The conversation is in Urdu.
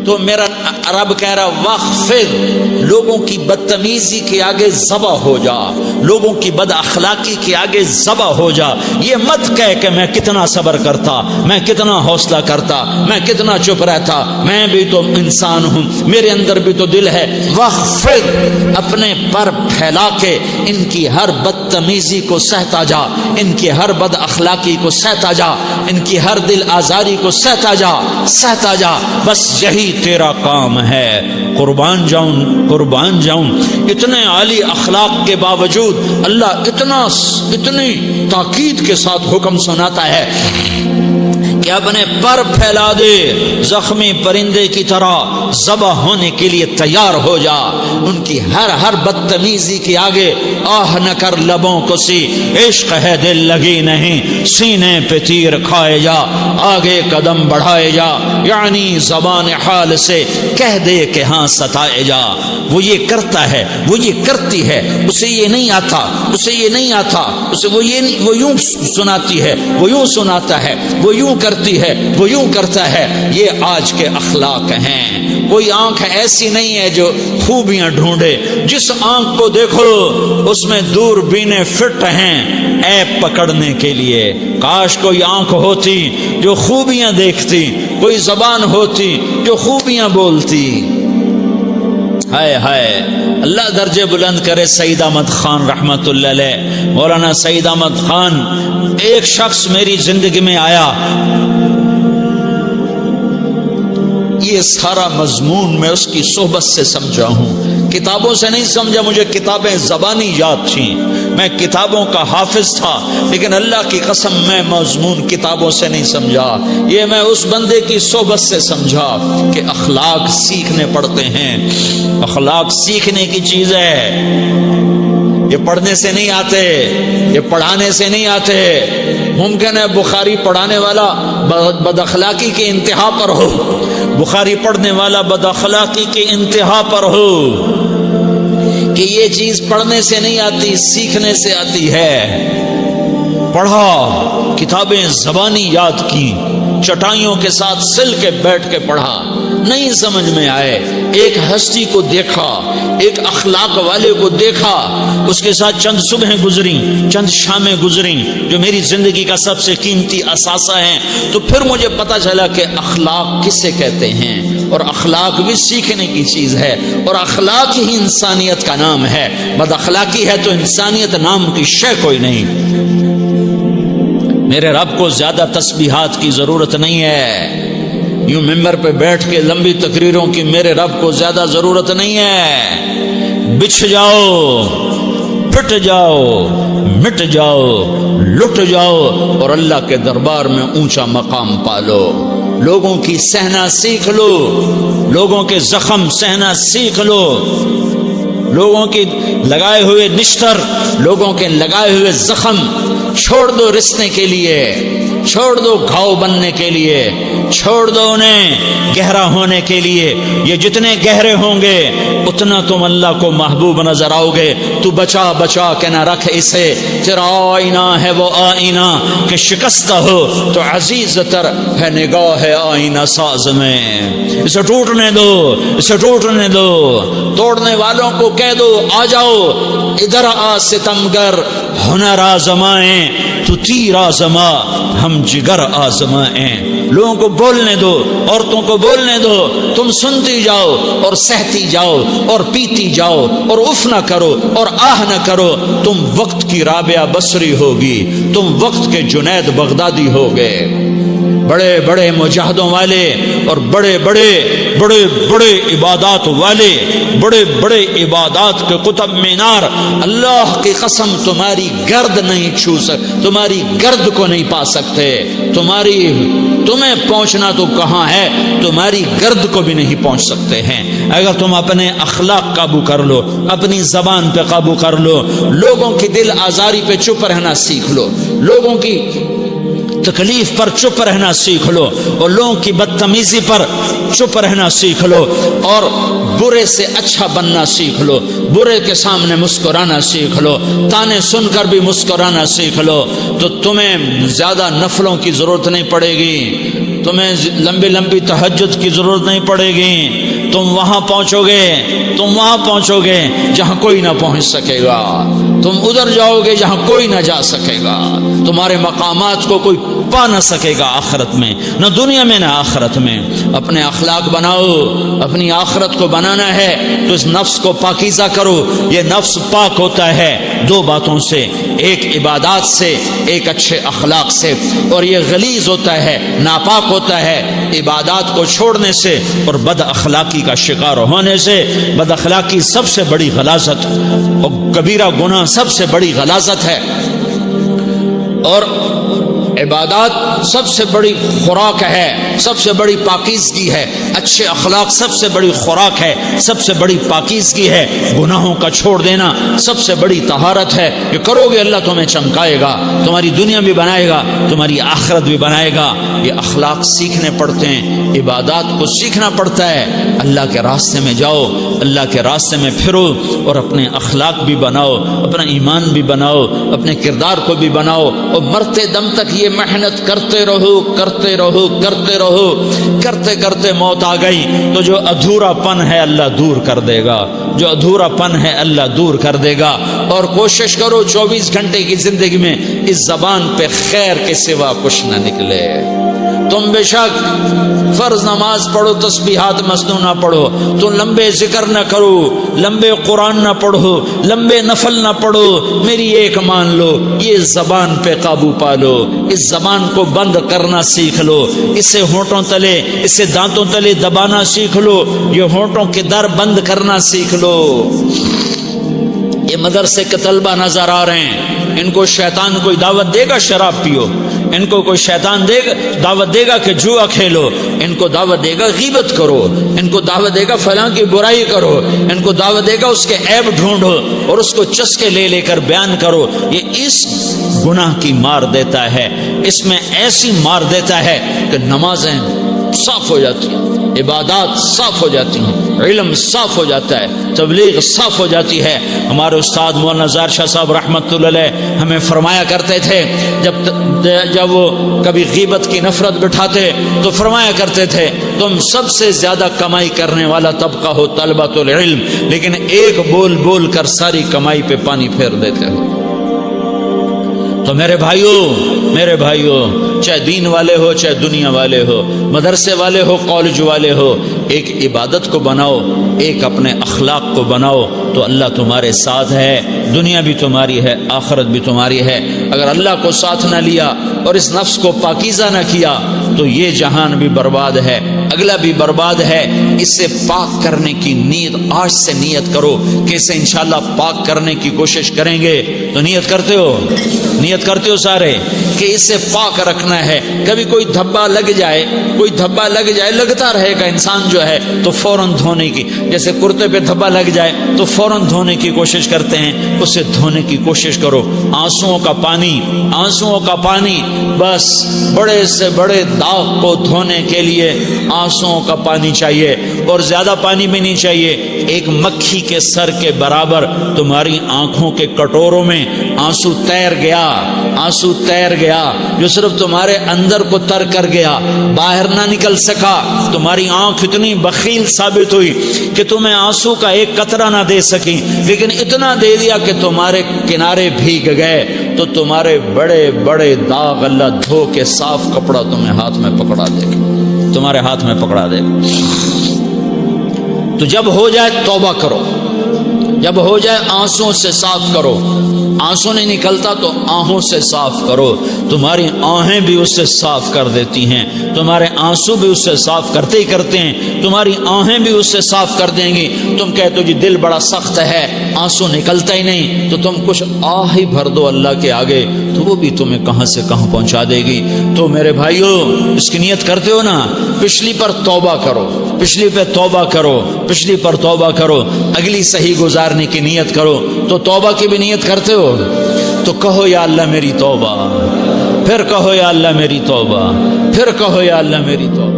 تو میرا رب کہہ رہا وخفض، لوگوں کی بدتمیزی کے آگے ذبح ہو جا، لوگوں کی بد اخلاقی کے آگے ذبح ہو جا. یہ مت کہہ کہ میں کتنا صبر کرتا، میں کتنا حوصلہ کرتا، میں کتنا چپ رہتا، میں بھی تو انسان ہوں، میرے اندر بھی تو دل ہے. وخفض، اپنے پر پھیلا کے ان کی ہر بدتمیزی کو سہتا جا، ان کی ہر بد اخلاقی کو سہتا جا، ان کی ہر دل آزاری کو سہتا جا، سہتا جا. بس یہی تیرا کام ہے. قربان جاؤں اتنے عالی اخلاق کے باوجود اللہ اتنی تاکید کے ساتھ حکم سناتا ہے کہ اپنے پر پھیلا دے، زخمی پرندے کی طرح ذبح ہونے کے لیے تیار ہو جا. ان کی ہر بدتمیزی کے آگے آہ نہ کر لبوں کو سی، عشق ہے دل لگی نہیں، سینے پہ تیر کھائے جا، آگے قدم بڑھائے جا، یعنی زبان حال سے کہہ دے کہ ہاں ستائے جا. وہ یہ کرتا ہے، وہ یہ کرتی ہے، اسے یہ نہیں آتا، اسے یہ نہیں آتا، اسے وہ یوں سناتی ہے، وہ یوں سناتا ہے، وہ یوں کرتی ہے، وہ یوں کرتا ہے. یہ آج کے اخلاق ہیں. کوئی آنکھ ایسی نہیں ہے جو خوبیاں ڈھونڈے. جس آنکھ کو دیکھو اس میں دوربینیں فٹ ہیں عیب پکڑنے کے لیے. کاش کوئی آنکھ ہوتی جو خوبیاں دیکھتی، کوئی زبان ہوتی جو خوبیاں بولتی. ہائے ہائے، اللہ درجے بلند کرے سعید احمد خان رحمت اللہ علیہ. مولانا سعید احمد خان، ایک شخص میری زندگی میں آیا، یہ سارا مضمون میں اس کی صحبت سے سمجھا ہوں، کتابوں سے نہیں سمجھا. مجھے کتابیں زبانی یاد تھیں، میں کتابوں کا حافظ تھا، لیکن اللہ کی قسم میں مضمون کتابوں سے نہیں سمجھا. یہ میں اس بندے کی صحبت سے سمجھا کہ اخلاق سیکھنے پڑتے ہیں. اخلاق سیکھنے کی چیز ہے، یہ پڑھنے سے نہیں آتے، یہ پڑھانے سے نہیں آتے. ممکن ہے بخاری پڑھانے والا بد اخلاقی کے انتہا پر ہو، بخاری پڑھنے والا بد اخلاقی کے انتہا پر ہو، کہ یہ چیز پڑھنے سے نہیں آتی، سیکھنے سے آتی ہے. پڑھا، کتابیں زبانی یاد کی، چٹائیوں کے ساتھ سل کے بیٹھ کے پڑھا، نہیں سمجھ میں آئے. ایک ہستی کو دیکھا، ایک اخلاق والے کو دیکھا، اس کے ساتھ چند صبحیں گزریں، چند شامیں گزریں جو میری زندگی کا سب سے قیمتی اثاثہ ہیں. تو پھر مجھے پتا چلا کہ اخلاق کسے کہتے ہیں، اور اخلاق بھی سیکھنے کی چیز ہے، اور اخلاق ہی انسانیت کا نام ہے. بد اخلاقی ہے تو انسانیت نام کی شے کوئی نہیں. میرے رب کو زیادہ تسبیحات کی ضرورت نہیں ہے، یوں ممبر پہ بیٹھ کے لمبی تقریروں کی میرے رب کو زیادہ ضرورت نہیں ہے. بچھ جاؤ، پٹ جاؤ، مٹ جاؤ، لٹ جاؤ، اور اللہ کے دربار میں اونچا مقام پالو. لوگوں کی سہنا سیکھ لو، لوگوں کے زخم سہنا سیکھ لو، لوگوں کے لگائے ہوئے نشتر، لوگوں کے لگائے ہوئے زخم چھوڑ دو رسنے کے لیے، چھوڑ دو گھاؤ بننے کے لیے، چھوڑ دو انہیں گہرا ہونے کے لیے. یہ جتنے گہرے ہوں گے اتنا تم اللہ کو محبوب نظر آؤ گے. تو بچا بچا کے نہ رکھ اسے، تیرا آئینہ ہے وہ آئینہ کہ شکستہ ہو تو عزیز تر ہے نگاہ آئینہ ساز میں. اسے ٹوٹنے دو، اسے ٹوٹنے دو. توڑنے والوں کو کہہ دو آ جاؤ ادھر آ ستمگر، ہنر آزمائیں تو تیر آزما، ہم جگر آزمائیں. لوگوں کو بولنے دو، عورتوں کو بولنے دو، تم سنتی جاؤ اور سہتی جاؤ اور پیتی جاؤ اور اف نہ کرو اور آہ نہ کرو. تم وقت کی رابعہ بصری ہوگی، تم وقت کے جنید بغدادی ہوگے. بڑے بڑے مجاہدوں والے اور بڑے بڑے عبادات والے، بڑے بڑے عبادات کے قطب مینار، اللہ کی قسم تمہاری گرد نہیں چھو سکتے، تمہاری گرد کو نہیں پا سکتے. تمہیں پہنچنا تو کہاں ہے، تمہاری گرد کو بھی نہیں پہنچ سکتے ہیں. اگر تم اپنے اخلاق قابو کر لو، اپنی زبان پہ قابو کر لو، لوگوں کی دل آزاری پہ چپ رہنا سیکھ لو، لوگوں کی تکلیف پر چپ رہنا سیکھ لو، اور لوگوں کی بدتمیزی پر چپ رہنا سیکھ لو، اور برے سے اچھا بننا سیکھ لو، برے کے سامنے مسکرانا سیکھ لو، تانے سن کر بھی مسکرانا سیکھ لو، تو تمہیں زیادہ نفلوں کی ضرورت نہیں پڑے گی. تمہیں لمبی لمبی تہجد کی ضرورت نہیں پڑے گی، تم وہاں پہنچو گے جہاں کوئی نہ پہنچ سکے گا، تم ادھر جاؤ گے جہاں کوئی نہ جا سکے گا، تمہارے مقامات کو کوئی پا نہ سکے گا آخرت میں، نہ دنیا میں نہ آخرت میں۔ اپنے اخلاق بناؤ، اپنی آخرت کو بنانا ہے تو اس نفس کو پاکیزہ کرو۔ یہ نفس پاک ہوتا ہے دو باتوں سے، ایک عبادات سے، ایک اچھے اخلاق سے، اور یہ غلیظ ہوتا ہے، ناپاک ہوتا ہے عبادات کو چھوڑنے سے اور بد اخلاقی کا شکار ہونے سے۔ بد اخلاقی سب سے بڑی غلاظت اور کبیرہ گناہ سب سے بڑی غلاظت ہے، اور عبادات سب سے بڑی خوراک ہے، سب سے بڑی پاکیزگی ہے، اچھے اخلاق سب سے بڑی خوراک ہے، سب سے بڑی پاکیزگی ہے۔ گناہوں کا چھوڑ دینا سب سے بڑی طہارت ہے۔ یہ کرو گے اللہ تمہیں چمکائے گا، تمہاری دنیا بھی بنائے گا، تمہاری آخرت بھی بنائے گا۔ یہ اخلاق سیکھنے پڑتے ہیں، عبادات کو سیکھنا پڑتا ہے۔ اللہ کے راستے میں جاؤ، اللہ کے راستے میں پھرو، اور اپنے اخلاق بھی بناؤ، اپنا ایمان بھی بناؤ، اپنے کردار کو بھی بناؤ، اور مرتے دم تک یہ محنت کرتے رہو کرتے کرتے موت آ گئی تو جو ادھورا پن ہے اللہ دور کر دے گا، جو ادھورا پن ہے اللہ دور کر دے گا۔ اور کوشش کرو 24 گھنٹے کی زندگی میں اس زبان پہ خیر کے سوا کچھ نہ نکلے۔ تم بے شک فرض نماز پڑھو، تسبیحات مسنون نہ پڑھو، تو لمبے ذکر نہ کرو، لمبے قرآن نہ پڑھو، لمبے نفل نہ پڑھو، میری ایک مان لو، یہ زبان پہ قابو پالو، اس زبان کو بند کرنا سیکھ لو، اسے ہونٹوں تلے، اسے دانتوں تلے دبانا سیکھ لو، یہ ہونٹوں کے در بند کرنا سیکھ لو۔ یہ مدرسے کے طلبہ نظر آ رہے ہیں، ان کو شیطان کوئی دعوت دے گا شراب پیو، ان کو کوئی شیطان دعوت دے گا کہ جوا کھیلو، ان کو دعوت دے گا غیبت کرو، ان کو دعوت دے گا فلاں کی برائی کرو، ان کو دعوت دے گا اس کے عیب ڈھونڈو اور اس کو چسکے لے لے کر بیان کرو۔ یہ اس گناہ کی مار دیتا ہے، اس میں ایسی مار دیتا ہے کہ نمازیں صاف ہو جاتی ہیں، عبادات صاف ہو جاتی ہیں، علم صاف ہو جاتا ہے، تبلیغ صاف ہو جاتی ہے۔ ہمارے استاد مولانا زار شاہ صاحب رحمۃ اللہ علیہ ہمیں فرمایا کرتے تھے، جب وہ کبھی غیبت کی نفرت بٹھاتے تو فرمایا کرتے تھے تم سب سے زیادہ کمائی کرنے والا طبقہ ہو طلبۃ العلم، لیکن ایک بول بول کر ساری کمائی پہ پانی پھیر دیتے ہو۔ تو میرے بھائیوں چاہے دین والے ہو چاہے دنیا والے ہو، مدرسے والے ہو کالج والے ہو، ایک عبادت کو بناؤ، ایک اپنے اخلاق کو بناؤ تو اللہ تمہارے ساتھ ہے، دنیا بھی تمہاری ہے، آخرت بھی تمہاری ہے۔ اگر اللہ کو ساتھ نہ لیا اور اس نفس کو پاکیزہ نہ کیا تو یہ جہان بھی برباد ہے، اگلا بھی برباد ہے۔ اسے پاک کرنے کی نیت آج سے نیت کرو کہ اسے انشاءاللہ پاک کرنے کی کوشش کریں گے۔ تو نیت کرتے ہو سارے کہ اسے پاک رکھنا ہے۔ کبھی کوئی دھبا لگ جائے لگتا رہے گا انسان جو ہے تو فوراً دھونے کی، جیسے کرتے پہ دھبا لگ جائے تو فوراً دھونے کی کوشش کرتے ہیں، اسے دھونے کی کوشش کرو۔ آنسوؤں کا پانی بس بڑے سے بڑے داغ کو دھونے کے لیے آنسوؤں کا پانی چاہیے، اور زیادہ پانی بھی نہیں چاہیے۔ ایک مکھی کے سر کے برابر تمہاری آنکھوں کے کٹوروں میں آنسو تیر گیا جو صرف تمہارے اندر کو تر کر گیا، باہر نہ نکل سکا۔ تمہاری آنکھ اتنی بخیل ثابت ہوئی کہ تمہیں آنسو کا ایک قطرہ نہ دے سکی، لیکن اتنا دے دیا کہ تمہارے کنارے بھیگ گئے۔ تو تمہارے بڑے بڑے داغ اللہ دھو کے صاف کپڑا تمہیں ہاتھ میں پکڑا دے گا، تمہارے ہاتھ میں پکڑا دے گا۔ تو جب ہو جائے توبہ کرو، جب ہو جائے آنسوؤں سے صاف کرو۔ آنسو نہیں نکلتا تو آہوں سے صاف کرو، تمہاری آہیں بھی اس سے صاف کر دیتی ہیں، تمہارے آنسو بھی اس سے صاف کرتے ہی کرتے ہیں، تمہاری آہیں بھی اس سے صاف کر دیں گی۔ تم کہتے ہو جی دل بڑا سخت ہے، آنسو نکلتا ہی نہیں، تو تم کچھ آہ ہی بھر دو اللہ کے آگے، تو وہ بھی تمہیں کہاں سے کہاں پہنچا دے گی۔ تو میرے بھائیو اس کی نیت کرتے ہو نا، پچھلی پر توبہ کرو، پچھلی پر توبہ کرو، اگلی صحیح گزارنے کی نیت کرو۔ تو توبہ کی بھی نیت کرتے ہو تو کہو یا اللہ میری توبہ، پھر کہو یا اللہ میری توبہ، پھر کہو یا اللہ میری توبہ۔